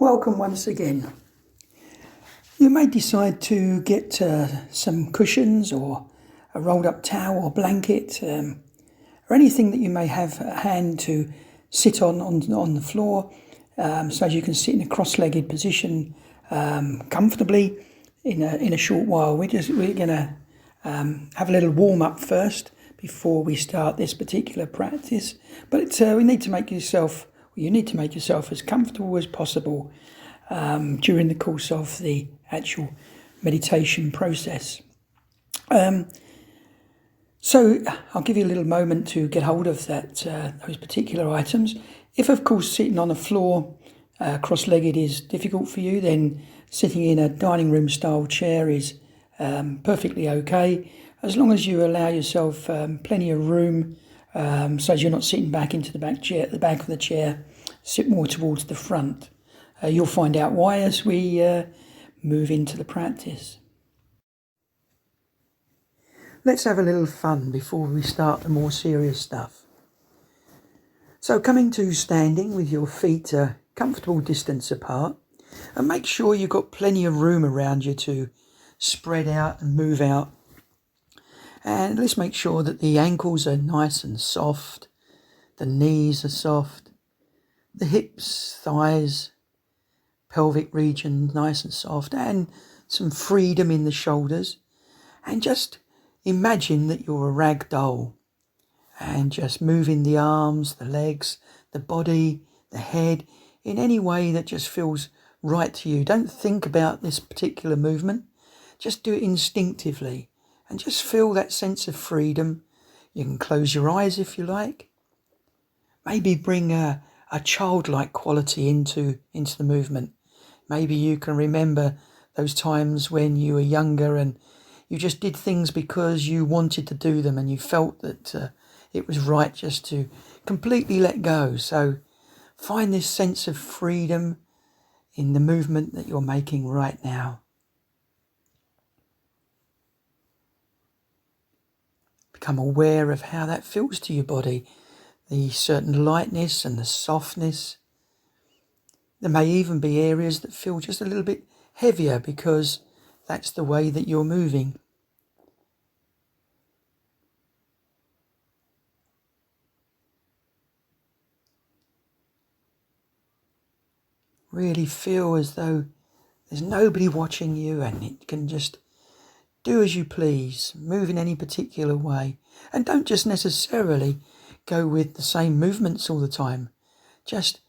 Welcome once again. You may decide to get some cushions or a rolled up towel or blanket or anything that you may have at hand to sit on the floor so as you can sit in a cross-legged position comfortably in a short while. We're going to have a little warm-up first before we start this particular practice, but you need to make yourself as comfortable as possible during the course of the actual meditation process. So I'll give you a little moment to get hold of those particular items. If, of course, sitting on the floor cross-legged is difficult for you, then sitting in a dining room style chair is perfectly okay, as long as you allow yourself plenty of room so as you're not sitting back into the back of the chair. Sit more towards the front. You'll find out why as we move into the practice. Let's have a little fun before we start the more serious stuff. So coming to standing with your feet a comfortable distance apart, and make sure you've got plenty of room around you to spread out and move out. And let's make sure that the ankles are nice and soft, the knees are soft, the hips, thighs, pelvic region nice and soft, and some freedom in the shoulders. And just imagine that you're a rag doll and just moving the arms, the legs, the body, the head in any way that just feels right to you. Don't think about this particular movement. Just do it instinctively and just feel that sense of freedom. You can close your eyes if you like. Maybe bring a childlike quality into the movement. Maybe you can remember those times when you were younger and you just did things because you wanted to do them and you felt that it was right just to completely let go. So find this sense of freedom in the movement that you're making right now. Become aware of how that feels to your body, the certain lightness and the softness. There may even be areas that feel just a little bit heavier because that's the way that you're moving. Really feel as though there's nobody watching you and it can just do as you please, move in any particular way. And don't just necessarily go with the same movements all the time. Just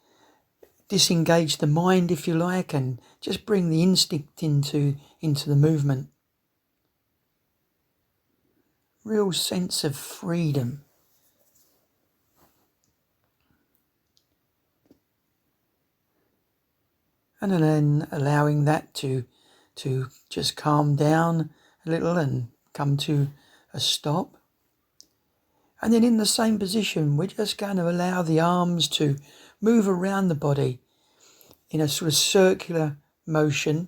disengage the mind, if you like, and just bring the instinct into the movement. Real sense of freedom. And then allowing that to just calm down a little and come to a stop. And then in the same position, we're just going to allow the arms to move around the body in a sort of circular motion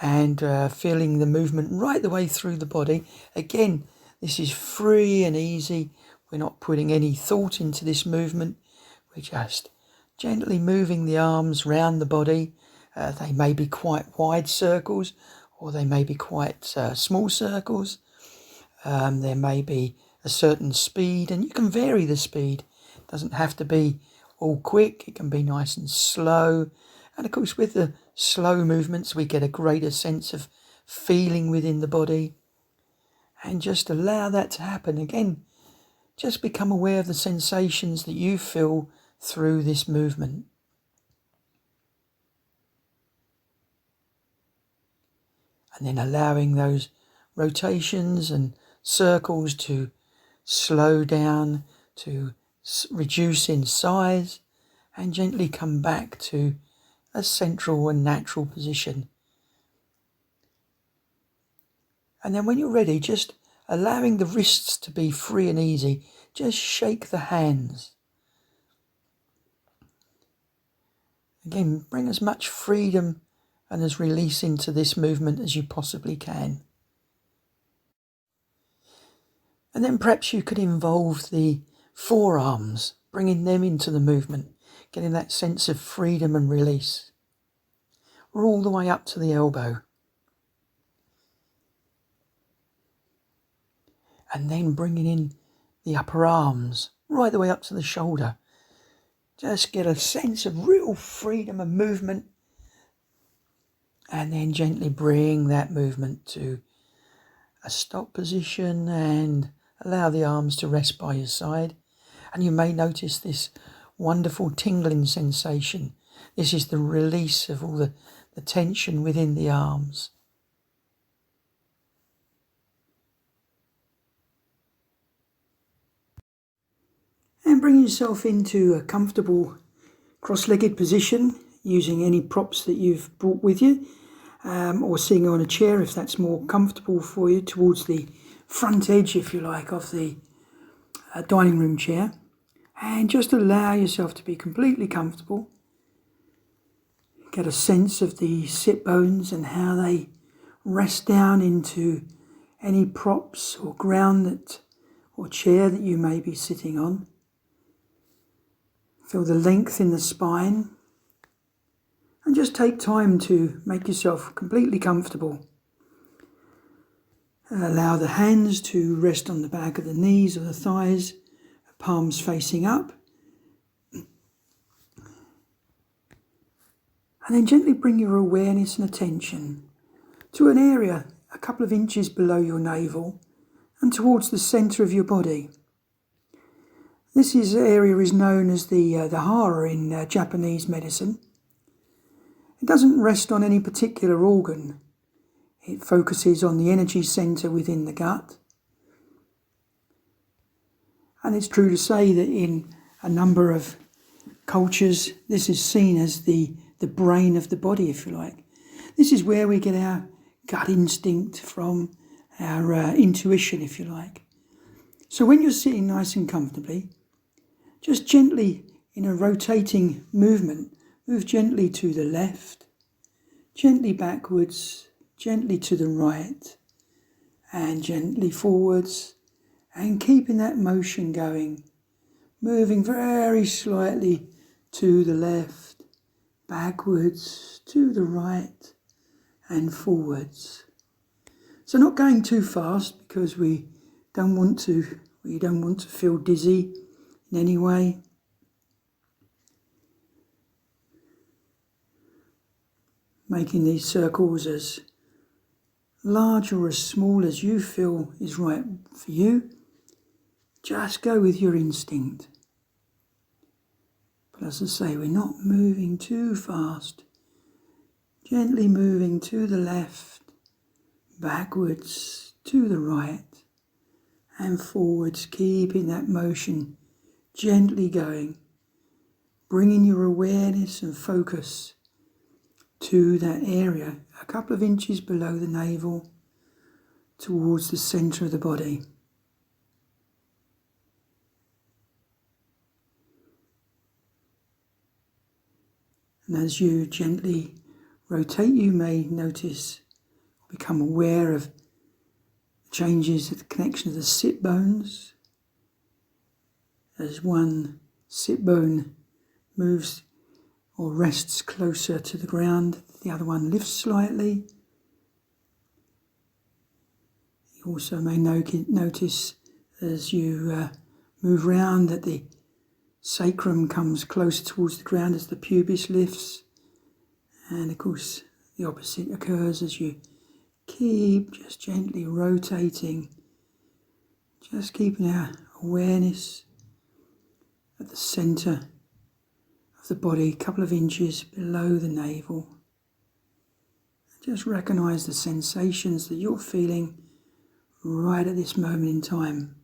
and feeling the movement right the way through the body. Again, this is free and easy. We're not putting any thought into this movement. We're just gently moving the arms round the body. They may be quite wide circles or they may be quite small circles. There may be a certain speed, and you can vary the speed. It doesn't have to be all quick. It can be nice and slow. And of course, with the slow movements, we get a greater sense of feeling within the body. And just allow that to happen. Again, just become aware of the sensations that you feel through this movement. And then allowing those rotations and circles to slow down, to reduce in size, and gently come back to a central and natural position. And then when you're ready, just allowing the wrists to be free and easy, just shake the hands. Again, bring as much freedom and as release into this movement as you possibly can. And then perhaps you could involve the forearms, bringing them into the movement, getting that sense of freedom and release. or all the way up to the elbow. And then bringing in the upper arms, right the way up to the shoulder. Just get a sense of real freedom of movement. And then gently bring that movement to a stop position and allow the arms to rest by your side. And you may notice this wonderful tingling sensation. This is the release of all the tension within the arms. And bring yourself into a comfortable cross-legged position using any props that you've brought with you, or sitting on a chair if that's more comfortable for you, towards the front edge, if you like, of the dining room chair. And just allow yourself to be completely comfortable. Get a sense of the sit bones and how they rest down into any props or ground or chair that you may be sitting on. Feel the length in the spine. And just take time to make yourself completely comfortable. Allow the hands to rest on the back of the knees or the thighs, palms facing up. And then gently bring your awareness and attention to an area a couple of inches below your navel and towards the centre of your body. This area is known as the Hara in Japanese medicine. It doesn't rest on any particular organ. It focuses on the energy centre within the gut. And it's true to say that in a number of cultures, this is seen as the brain of the body, if you like. This is where we get our gut instinct from, our intuition, if you like. So when you're sitting nice and comfortably, just gently, in a rotating movement, move gently to the left, gently backwards, gently to the right, and gently forwards, and keeping that motion going, moving very slightly to the left, backwards, to the right, and forwards. So not going too fast, because we don't want to feel dizzy in any way. Making these circles as large or as small as you feel is right for you. Just go with your instinct. But as I say, we're not moving too fast. Gently moving to the left, backwards, to the right, and forwards, keeping that motion gently going, bringing your awareness and focus to that area a couple of inches below the navel, towards the centre of the body. And as you gently rotate, you may notice, become aware of changes at the connection of the sit bones. As one sit bone moves or rests closer to the ground, the other one lifts slightly. You also may notice as you move round that the sacrum comes closer towards the ground as the pubis lifts. And of course the opposite occurs as you keep just gently rotating, just keeping our awareness at the centre of the body, a couple of inches below the navel. Just recognise the sensations that you're feeling right at this moment in time.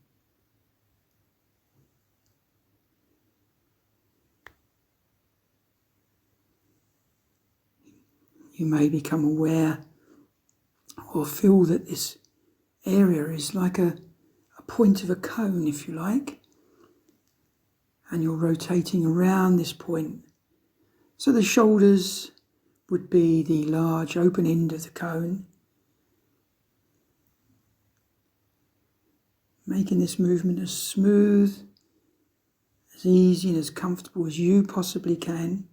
You may become aware or feel that this area is like a point of a cone, if you like, and you're rotating around this point. So the shoulders would be the large open end of the cone, making this movement as smooth, as easy and as comfortable as you possibly can.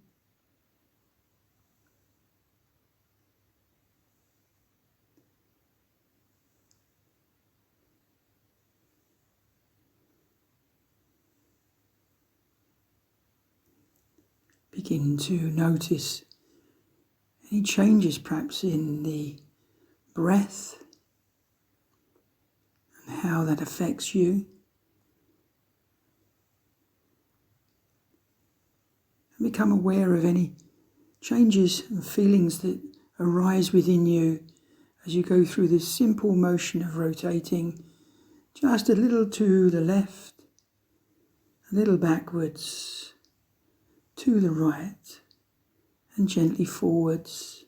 Begin to notice any changes perhaps in the breath and how that affects you. And become aware of any changes and feelings that arise within you as you go through this simple motion of rotating just a little to the left, a little backwards, to the right, and gently forwards.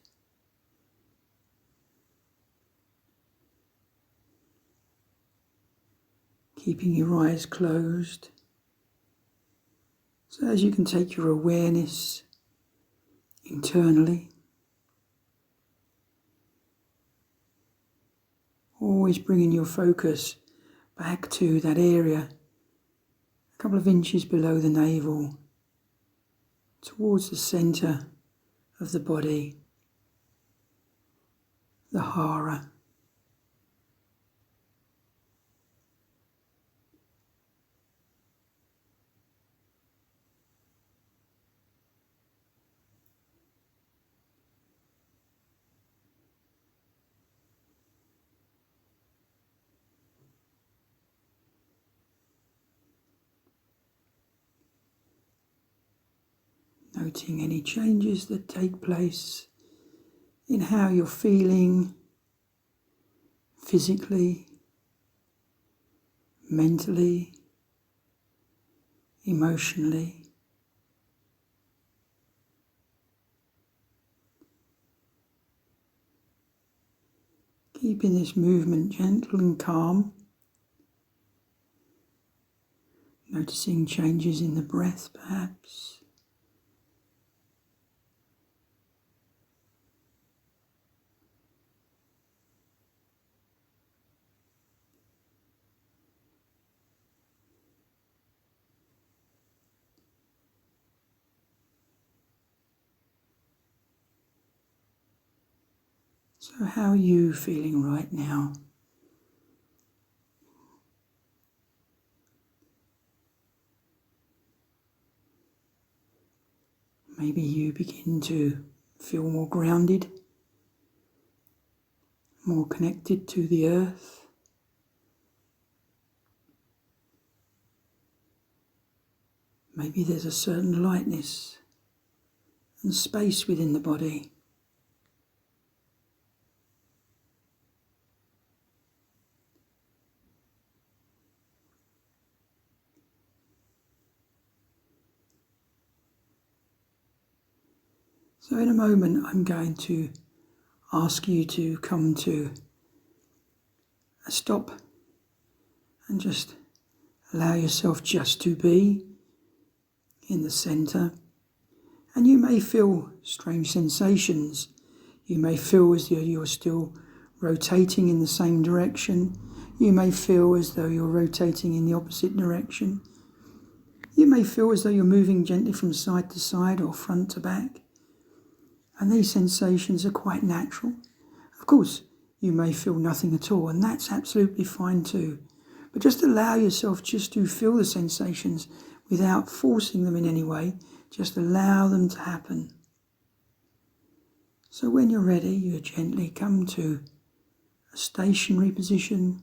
Keeping your eyes closed, so as you can take your awareness internally, always bringing your focus back to that area a couple of inches below the navel, towards the centre of the body, the Hara. Noting any changes that take place in how you're feeling physically, mentally, emotionally. Keeping this movement gentle and calm. Noticing changes in the breath perhaps. So how are you feeling right now? Maybe you begin to feel more grounded, more connected to the earth. Maybe there's a certain lightness and space within the body. So in a moment I'm going to ask you to come to a stop and just allow yourself just to be in the centre. And you may feel strange sensations. You may feel as though you're still rotating in the same direction. You may feel as though you're rotating in the opposite direction. You may feel as though you're moving gently from side to side or front to back. And these sensations are quite natural. Of course, you may feel nothing at all, and that's absolutely fine too. But just allow yourself just to feel the sensations without forcing them in any way. Just allow them to happen. So when you're ready, you gently come to a stationary position.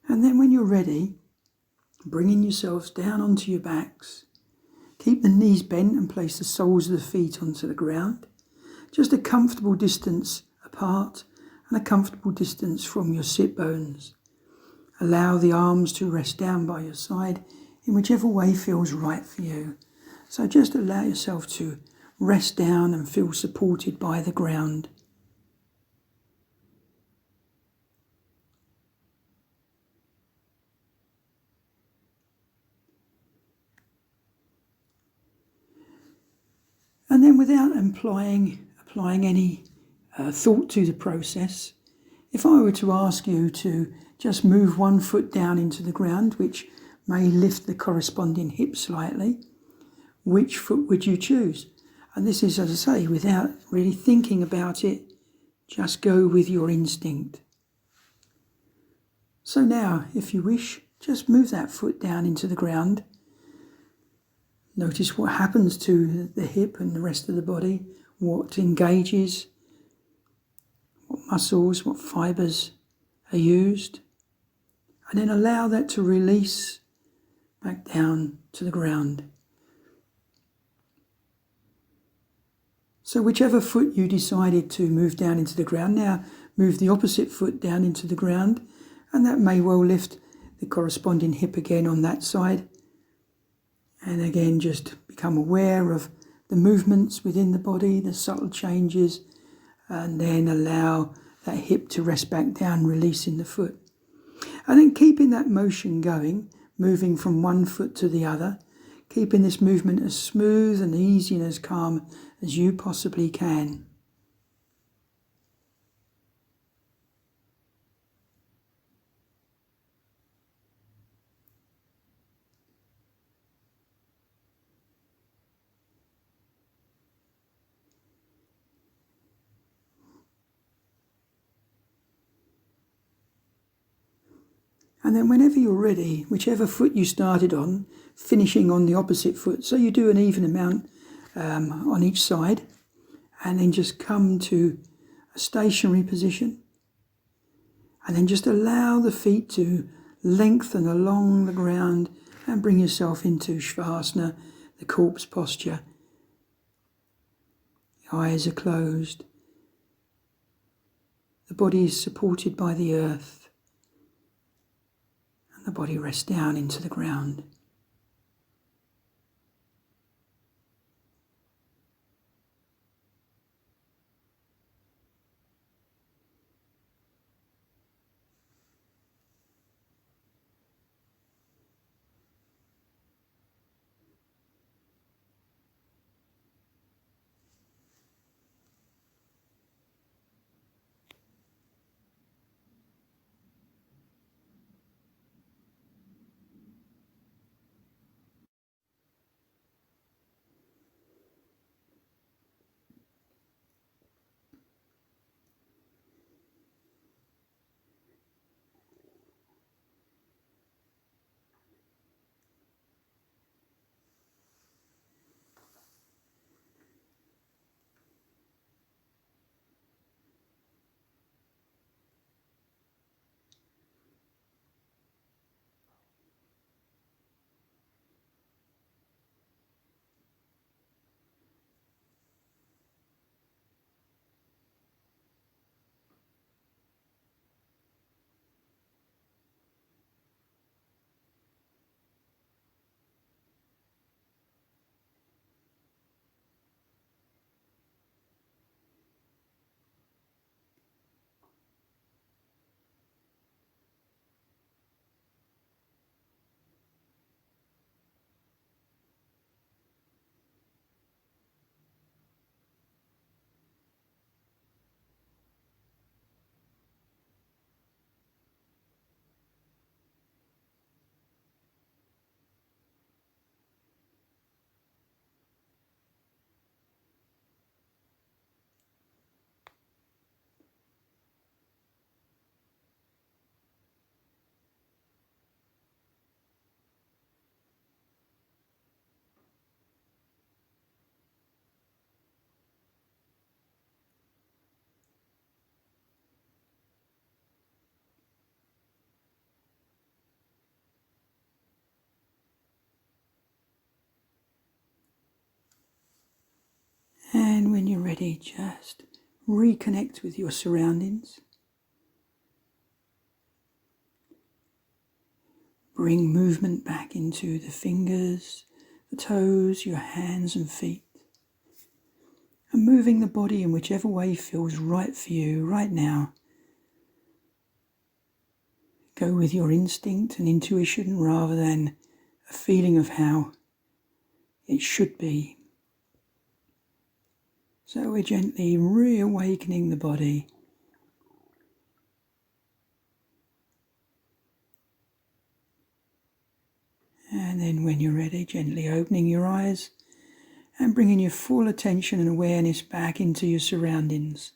And then when you're ready, bringing yourselves down onto your backs, keep the knees bent and place the soles of the feet onto the ground, just a comfortable distance apart and a comfortable distance from your sit bones. Allow the arms to rest down by your side in whichever way feels right for you. So just allow yourself to rest down and feel supported by the ground. And then without applying any thought to the process, If I were to ask you to just move one foot down into the ground, which may lift the corresponding hip slightly, which foot would you choose? And this is, as I say, without really thinking about it, just go with your instinct. So now, if you wish, just move that foot down into the ground. Notice what happens to the hip and the rest of the body, what engages, what muscles, what fibres are used. And then allow that to release back down to the ground. So whichever foot you decided to move down into the ground, now move the opposite foot down into the ground, and that may well lift the corresponding hip again on that side. And again, just become aware of the movements within the body, the subtle changes, and then allow that hip to rest back down, releasing the foot. And then keeping that motion going, moving from one foot to the other, keeping this movement as smooth and easy and as calm as you possibly can. And then whenever you're ready, whichever foot you started on, finishing on the opposite foot. So you do an even amount on each side, and then just come to a stationary position. And then just allow the feet to lengthen along the ground and bring yourself into Shavasana, the corpse posture. The eyes are closed. The body is supported by the earth. The body rests down into the ground. And when you're ready, just reconnect with your surroundings. Bring movement back into the fingers, the toes, your hands and feet. And moving the body in whichever way feels right for you right now. Go with your instinct and intuition rather than a feeling of how it should be. So we're gently reawakening the body And then when you're ready, gently opening your eyes and bringing your full attention and awareness back into your surroundings.